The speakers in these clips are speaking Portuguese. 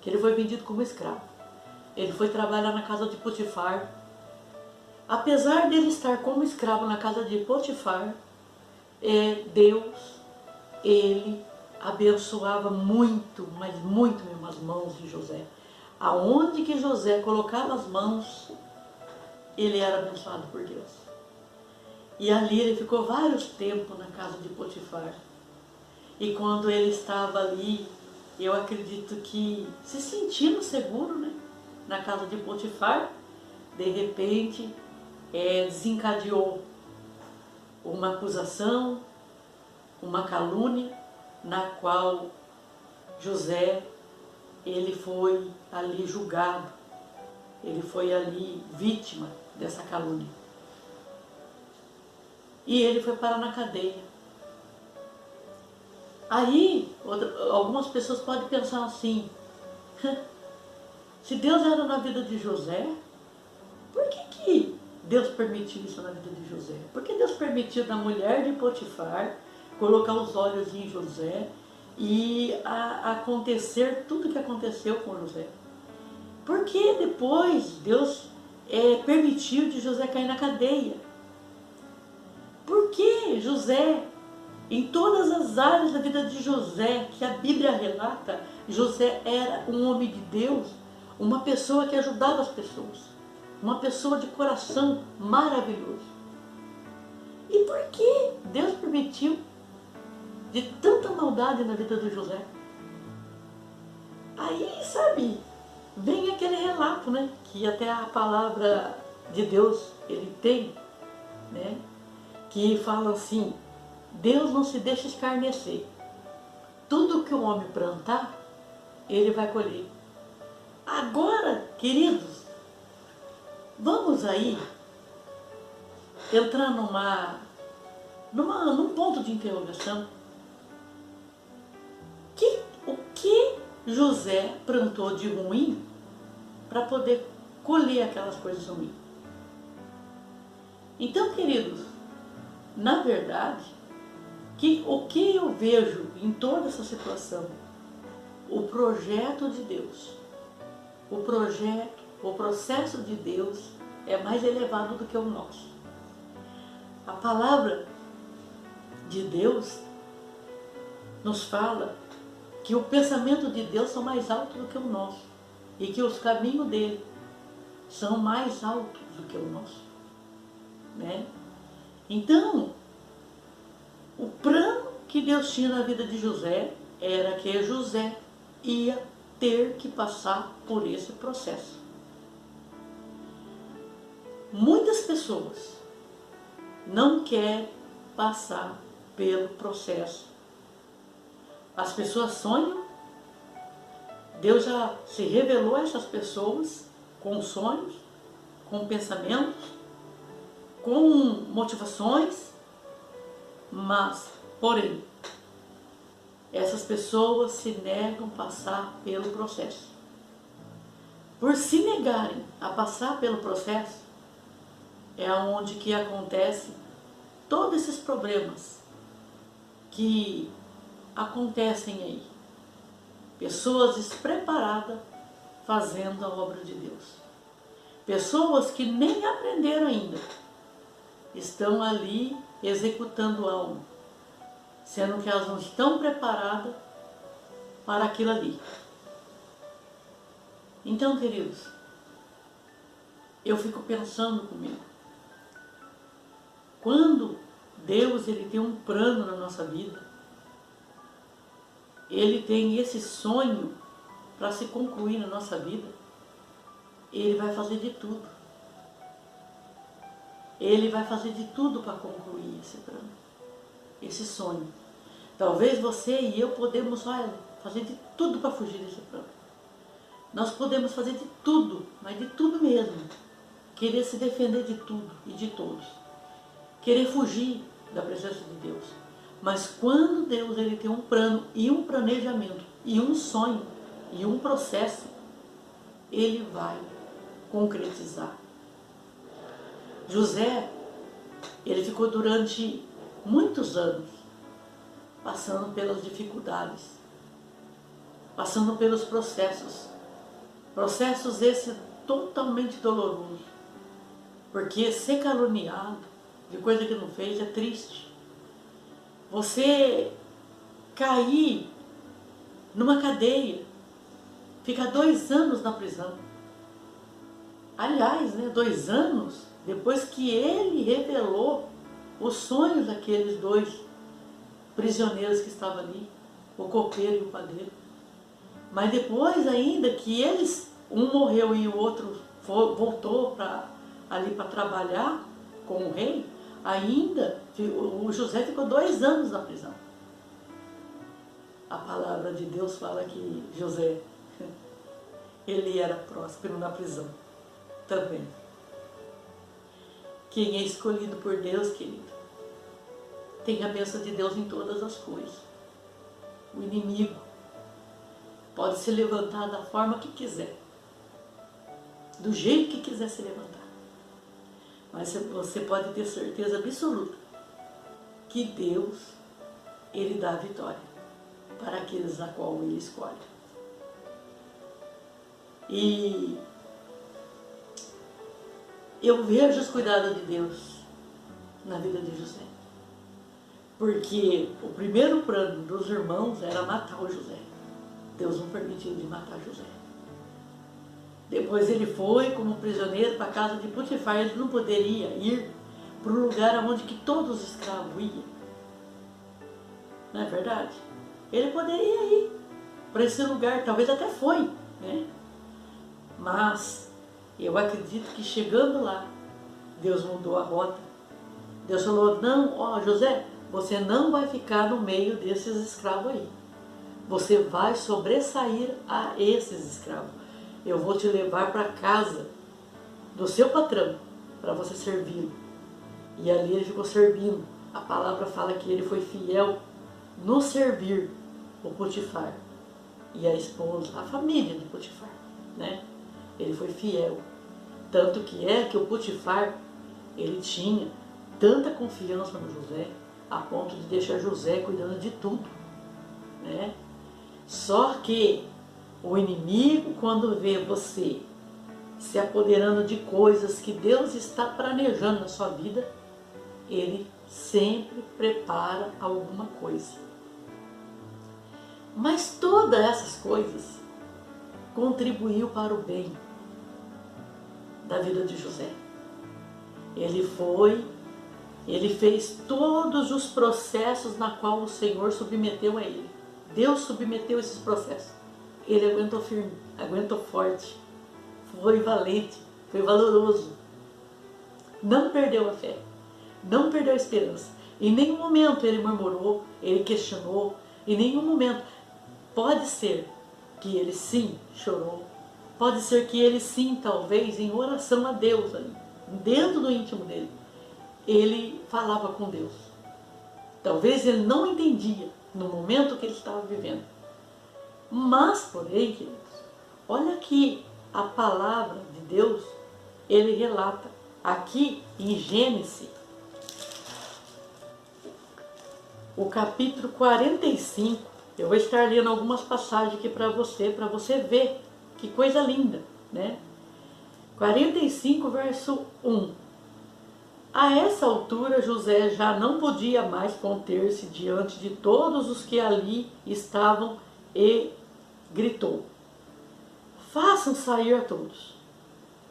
Ele foi vendido como escravo. Ele foi trabalhar na casa de Potifar. Apesar dele estar como escravo na casa de Potifar, Deus, ele abençoava muito, mas muito mesmo as mãos de José. Aonde que José colocava as mãos, ele era abençoado por Deus. E ali ele ficou vários tempos na casa de Potifar. E quando ele estava ali, eu acredito que se sentindo seguro, né, na casa de Potifar, de repente desencadeou uma acusação, uma calúnia, na qual José, ele foi ali julgado, ele foi ali vítima dessa calúnia. E ele foi parar na cadeia. Aí, algumas pessoas podem pensar assim, se Deus era na vida de José, por que Deus permitiu isso na vida de José? Por que Deus permitiu da mulher de Potifar colocar os olhos em José e acontecer tudo que aconteceu com José? Por que depois Deus permitiu de José cair na cadeia? Por que José, em todas as áreas da vida de José, que a Bíblia relata, José era um homem de Deus, uma pessoa que ajudava as pessoas, uma pessoa de coração maravilhoso. E por que Deus permitiu de tanta maldade na vida do José? Aí, sabe, vem aquele relato, né, que até a palavra de Deus ele tem, né, que fala assim: Deus não se deixa escarnecer. Tudo que o homem plantar, ele vai colher. Agora, queridos, vamos aí entrar num ponto de interrogação. O que José plantou de ruim para poder colher aquelas coisas ruins? Então, queridos, na verdade, o que eu vejo em toda essa situação? O projeto de Deus. O processo de Deus é mais elevado do que o nosso. A palavra de Deus nos fala que o pensamento de Deus são mais altos do que o nosso e que os caminhos dele são mais altos do que o nosso, né? Então, o plano que Deus tinha na vida de José era que José ia ter que passar por esse processo. Muitas pessoas não querem passar pelo processo. As pessoas sonham, Deus já se revelou a essas pessoas com sonhos, com pensamentos, com motivações, mas, porém, essas pessoas se negam a passar pelo processo. Por se negarem a passar pelo processo, é onde que acontece todos esses problemas que acontecem aí. Pessoas despreparadas fazendo a obra de Deus. Pessoas que nem aprenderam ainda, estão ali executando algo, sendo que elas não estão preparadas para aquilo ali. Então, queridos, eu fico pensando comigo, quando Deus ele tem um plano na nossa vida, ele tem esse sonho para se concluir na nossa vida, ele vai fazer de tudo. Ele vai fazer de tudo para concluir esse plano, esse sonho. Talvez você e eu podemos, fazer de tudo para fugir desse plano. Nós podemos fazer de tudo, mas de tudo mesmo. Querer se defender de tudo e de todos. Querer fugir da presença de Deus. Mas quando Deus ele tem um plano e um planejamento e um sonho e um processo, ele vai concretizar. José, ele ficou durante muitos anos passando pelas dificuldades, passando pelos processos, Processos esse totalmente doloroso, porque ser caluniado de coisa que não fez é triste. Você cair numa cadeia, ficar 2 anos na prisão. Aliás, 2 anos depois que ele revelou os sonhos daqueles 2 prisioneiros que estavam ali, o copeiro e o padeiro. Mas depois ainda que eles, um morreu e o outro voltou ali para trabalhar com o rei, ainda o José ficou 2 anos na prisão. A palavra de Deus fala que José, ele era próspero na prisão também. Quem é escolhido por Deus, querido, tem a bênção de Deus em todas as coisas. O inimigo pode se levantar da forma que quiser, do jeito que quiser se levantar. Mas você pode ter certeza absoluta que Deus, Ele dá a vitória para aqueles a qual Ele escolhe. E eu vejo os cuidados de Deus na vida de José. Porque o primeiro plano dos irmãos era matar o José. Deus não permitiu de matar José. Depois ele foi como prisioneiro para a casa de Potifar. Ele não poderia ir para o lugar onde que todos os escravos iam. Não é verdade? Ele poderia ir para esse lugar, talvez até foi, né? Mas eu acredito que chegando lá, Deus mudou a rota. Deus falou, não, José, você não vai ficar no meio desses escravos aí. Você vai sobressair a esses escravos. Eu vou te levar para a casa do seu patrão, para você servi-lo. E ali ele ficou servindo. A palavra fala que ele foi fiel no servir o Potifar e a esposa, a família de Potifar, né? Ele foi fiel. Tanto que o Potifar, ele tinha tanta confiança no José, a ponto de deixar José cuidando de tudo, né? Só que o inimigo, quando vê você se apoderando de coisas que Deus está planejando na sua vida, ele sempre prepara alguma coisa. Mas todas essas coisas contribuiu para o bem da vida de José. Ele fez todos os processos na qual o Senhor submeteu a ele. Deus submeteu esses processos. Ele aguentou firme, aguentou forte, foi valente, foi valoroso. Não perdeu a fé, não perdeu a esperança. Em nenhum momento ele murmurou, ele questionou, em nenhum momento. Pode ser que ele sim chorou, pode ser que ele sim, talvez, em oração a Deus ali, dentro do íntimo dele, ele falava com Deus. Talvez ele não entendia no momento que ele estava vivendo. Mas, porém, queridos, olha aqui a palavra de Deus, ele relata aqui em Gênesis, o capítulo 45, eu vou estar lendo algumas passagens aqui para você ver que coisa linda, né? 45, verso 1. A essa altura, José já não podia mais conter-se diante de todos os que ali estavam e gritou: façam sair a todos.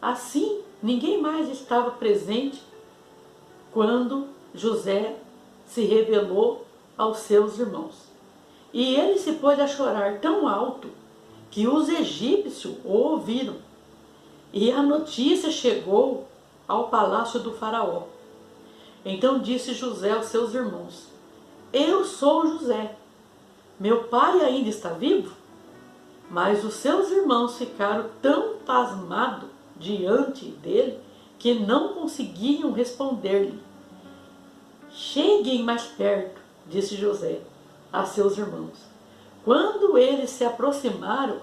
Assim, ninguém mais estava presente quando José se revelou aos seus irmãos. E ele se pôs a chorar tão alto que os egípcios o ouviram. E a notícia chegou ao palácio do faraó. Então disse José aos seus irmãos: eu sou José. Meu pai ainda está vivo? Mas os seus irmãos ficaram tão pasmados diante dele que não conseguiam responder-lhe. Cheguem mais perto, disse José a seus irmãos. Quando eles se aproximaram,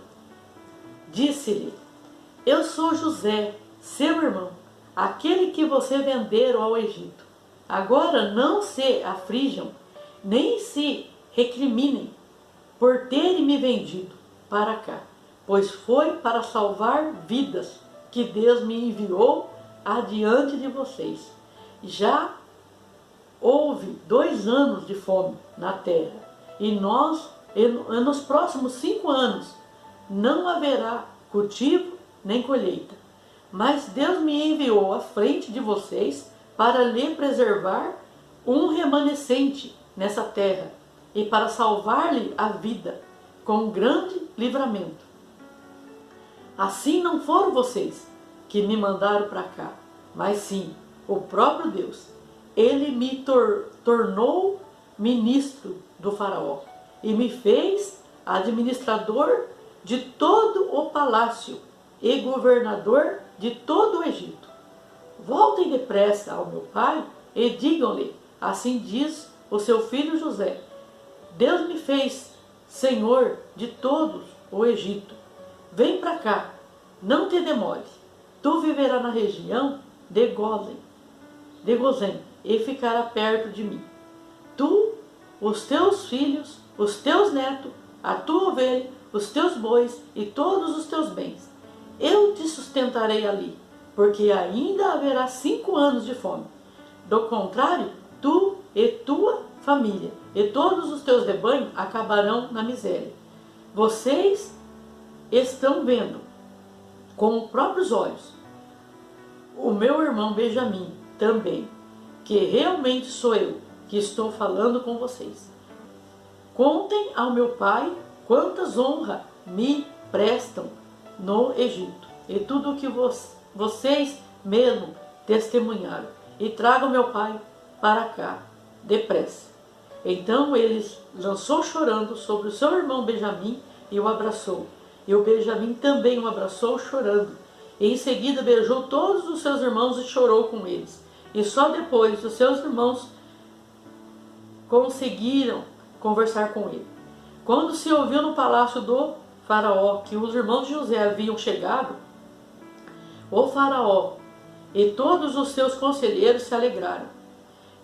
disse-lhe: eu sou José, seu irmão, aquele que você venderam ao Egito. Agora não se aflijam, nem se recriminem por terem me vendido para cá, pois foi para salvar vidas que Deus me enviou adiante de vocês. Já houve 2 anos de fome na terra, e nos próximos 5 anos não haverá cultivo nem colheita. Mas Deus me enviou à frente de vocês para lhe preservar um remanescente nessa terra e para salvar-lhe a vida com grande livramento. Assim não foram vocês que me mandaram para cá, mas sim o próprio Deus. Ele me tornou ministro do faraó e me fez administrador de todo o palácio e governador de todo o Egito. Voltem depressa ao meu pai e digam-lhe, assim diz o seu filho José: Deus me fez senhor de todo o Egito. Vem para cá, não te demores. Tu viverás na região de Gozém, e ficará perto de mim. Tu, os teus filhos, os teus netos, a tua ovelha, os teus bois e todos os teus bens. Eu te sustentarei ali, porque ainda haverá 5 anos de fome. Do contrário, tu e tua família e todos os teus rebanhos acabarão na miséria. Vocês estão vendo com os próprios olhos o meu irmão Benjamim também, que realmente sou eu que estou falando com vocês. Contem ao meu pai quantas honras me prestam no Egito, e tudo o que vocês mesmo testemunharam, e tragam meu pai para cá, depressa. Então ele lançou chorando sobre o seu irmão Benjamim e o abraçou. E o Benjamim também o abraçou chorando. E em seguida beijou todos os seus irmãos e chorou com eles. E só depois os seus irmãos conseguiram conversar com ele. Quando se ouviu no palácio do faraó que os irmãos de José haviam chegado, o faraó e todos os seus conselheiros se alegraram.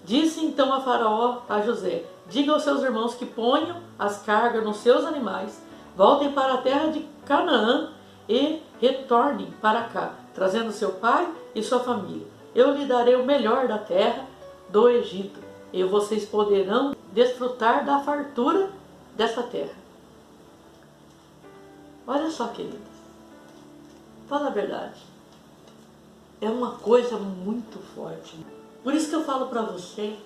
Disse então a faraó a José: diga aos seus irmãos que ponham as cargas nos seus animais, voltem para a terra de Canaã e retornem para cá, trazendo seu pai e sua família. Eu lhe darei o melhor da terra do Egito, e vocês poderão desfrutar da fartura dessa terra. Olha só, queridos, fala a verdade, é uma coisa muito forte. Por isso que eu falo para você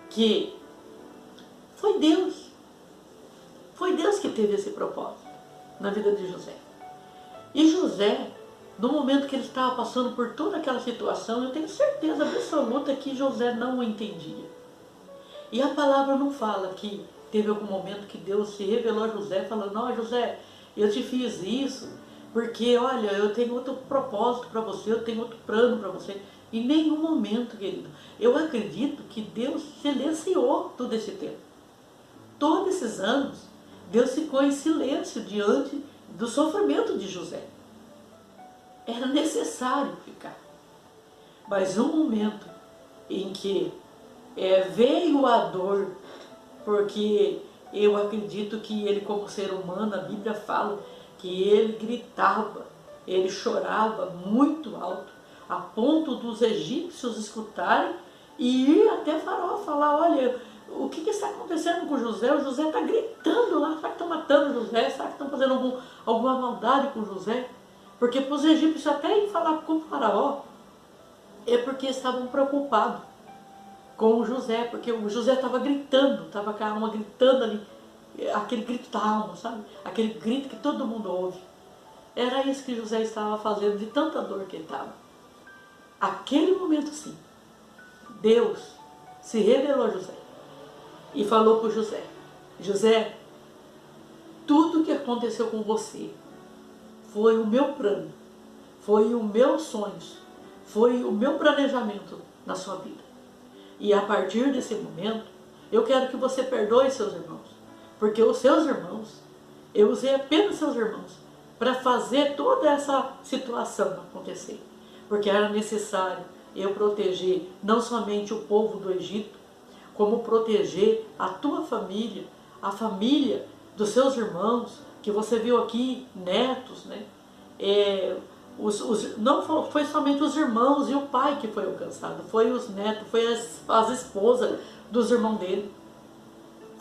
que foi Deus que teve esse propósito na vida de José. E José, no momento que ele estava passando por toda aquela situação, eu tenho certeza absoluta que José não o entendia. E a palavra não fala que teve algum momento que Deus se revelou a José, falando: não, José, eu te fiz isso porque, olha, eu tenho outro propósito para você, eu tenho outro plano para você. Em nenhum momento, querido. Eu acredito que Deus silenciou todo esse tempo. Todos esses anos, Deus ficou em silêncio diante do sofrimento de José. Era necessário ficar. Mas um momento em que veio a dor, porque eu acredito que ele, como ser humano, a Bíblia fala que ele gritava, ele chorava muito alto, a ponto dos egípcios escutarem e ir até Faraó falar: olha, o que está acontecendo com José? O José está gritando lá, será que estão matando José? Será que estão fazendo alguma maldade com José? Porque para os egípcios até ir falar com o Faraó é porque estavam preocupados com o José, porque o José estava gritando, estava com a alma gritando ali, aquele grito da alma, sabe? Aquele grito que todo mundo ouve. Era isso que José estava fazendo, de tanta dor que ele estava. Aquele momento sim, Deus se revelou a José e falou para José: José, tudo que aconteceu com você foi o meu plano, foi o meu sonho, foi o meu planejamento na sua vida. E a partir desse momento, eu quero que você perdoe seus irmãos, porque os seus irmãos, eu usei apenas seus irmãos para fazer toda essa situação acontecer. Porque era necessário eu proteger não somente o povo do Egito, como proteger a tua família, a família dos seus irmãos que você viu aqui, netos, né? Não foi somente os irmãos e o pai que foi alcançado, foi os netos, foi as esposas dos irmãos dele,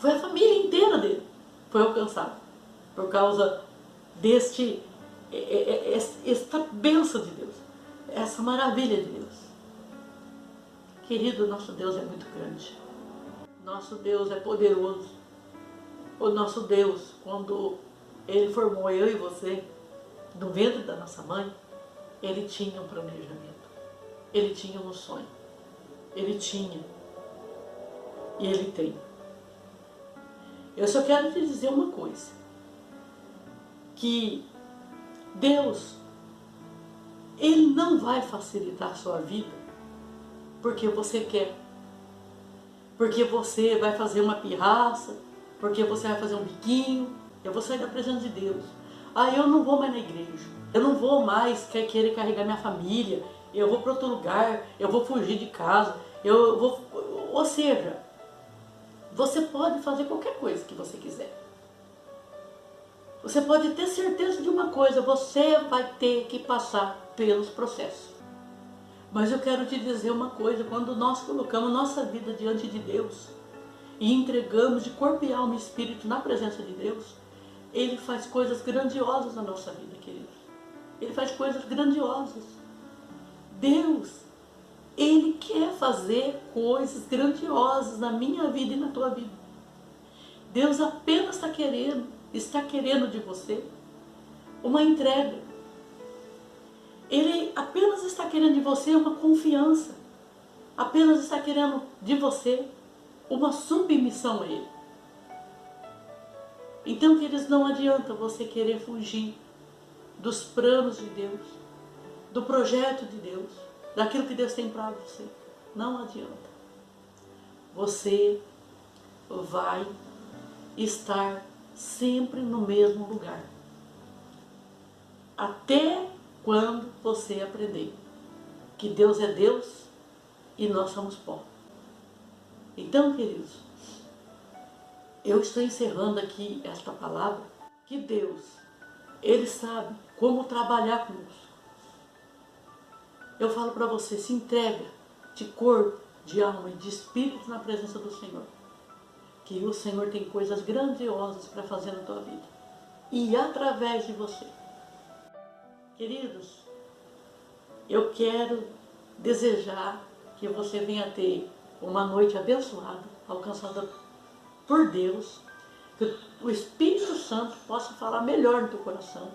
foi a família inteira dele foi alcançada por causa esta bênção de Deus, essa maravilha de Deus. Querido, nosso Deus é muito grande, nosso Deus é poderoso. O nosso Deus, quando Ele formou eu e você no ventre da nossa mãe, Ele tinha um planejamento, Ele tinha um sonho, Ele tinha e Ele tem. Eu só quero te dizer uma coisa, que Deus, Ele não vai facilitar a sua vida porque você quer, porque você vai fazer uma pirraça, porque você vai fazer um biquinho. Eu vou sair da presença de Deus. Eu não vou mais na igreja, eu não vou mais querer carregar minha família, eu vou para outro lugar, eu vou fugir de casa, ou seja, você pode fazer qualquer coisa que você quiser. Você pode ter certeza de uma coisa, você vai ter que passar pelos processos. Mas eu quero te dizer uma coisa, quando nós colocamos nossa vida diante de Deus e entregamos de corpo e alma e espírito na presença de Deus, Ele faz coisas grandiosas na nossa vida, queridos. Ele faz coisas grandiosas. Deus, Ele quer fazer coisas grandiosas na minha vida e na tua vida. Deus apenas está querendo de você uma entrega. Ele apenas está querendo de você uma confiança. Apenas está querendo de você uma submissão a Ele. Então, queridos, não adianta você querer fugir dos planos de Deus, do projeto de Deus, daquilo que Deus tem para você. Não adianta. Você vai estar sempre no mesmo lugar. Até quando você aprender que Deus é Deus e nós somos pó. Então, queridos, eu estou encerrando aqui esta palavra, que Deus, Ele sabe como trabalhar conosco. Eu falo para você, se entrega de corpo, de alma e de espírito na presença do Senhor. Que o Senhor tem coisas grandiosas para fazer na tua vida. E através de você. Queridos, eu quero desejar que você venha ter uma noite abençoada, alcançada por Deus, que o Espírito Santo possa falar melhor no teu coração,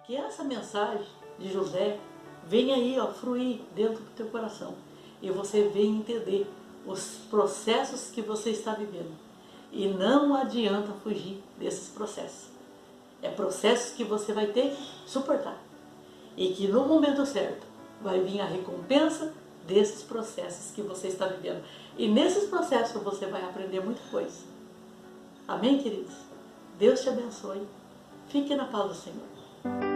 que essa mensagem de José venha aí, fruir dentro do teu coração, e você venha entender os processos que você está vivendo, e não adianta fugir desses processos, é processos que você vai ter que suportar, e que no momento certo vai vir a recompensa desses processos que você está vivendo, e nesses processos você vai aprender muita coisa. Amém, queridos? Deus te abençoe. Fique na paz do Senhor.